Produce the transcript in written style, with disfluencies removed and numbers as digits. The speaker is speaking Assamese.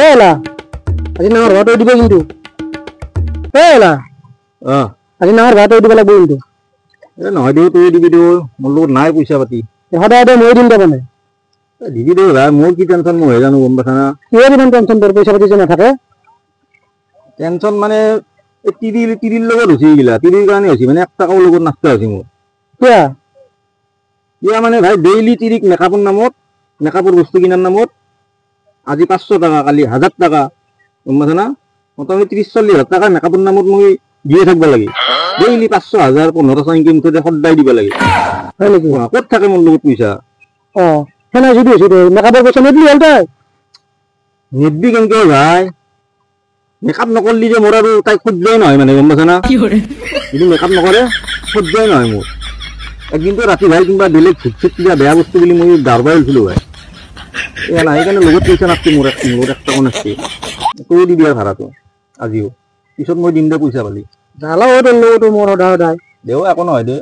এলা আজি নাহৰ ভাত দিব কিন্তু এলা আজি নাহৰ ভাত দিব লাগিব কিন্তু নহয় দিও তুই দিবি দিও মোৰ লগত নাই পইচা পাতি সদায় মই দিম তাৰমানে দিবি দিও ভাই মোৰ কি টেনচন মই জানো গম পাইছা না কিয় ইমান টেনচন তোৰ পইচা পাতি যে নাথাকে টেনচন মানে তিৰিৰ লগত হৈছে এইগিলা তিৰিৰ কাৰণে হৈছে মানে 1 টকাও লগত নাস্তা হৈছে মোৰ কিয় মানে ভাই ডেইলি তিৰিক মেকআপৰ নামত মেকআপৰ বস্তু কিনাৰ নামত আজি 500 টাকা কালি 1000 টাকা গম পাইছা না মোটামুটি 30-40 টাকা মেকআপৰ নামত মই দিয়ে থাকিব লাগে ডেইলি 500,000 1500 ইনকাম মুঠতে সদায় দিব লাগে হয় নেকি ক'ত থাকে মোৰ লগত পইচা সেনা যদি হৈছে মেকআপৰ পইচা নিদিলি হ'ল তই নিদিবি কেনেকে ভাই মেকআপ নকৰলি যে মোৰ আৰু তাই সহ্যই নহয় মানে গম পাইছা না যদি মেকআপ নকৰে সহ্যই নহয় মোৰ একদিনতো ৰাতি ভাই কিবা বেলেগ ভুট কিবা বেয়া বস্তু বুলি মই দাৰবাই উঠিলো ভাই নাই সেইকাৰণে লগত পইচা নাছিল মোৰ লগত 1 টকা নাছিল তই দিবি আৰু ভাড়াটো আজিও পিছত মই দিম দে পইচা পালি জালা তোৰ লগতো মোৰ সদায় দেও একো নহয় দে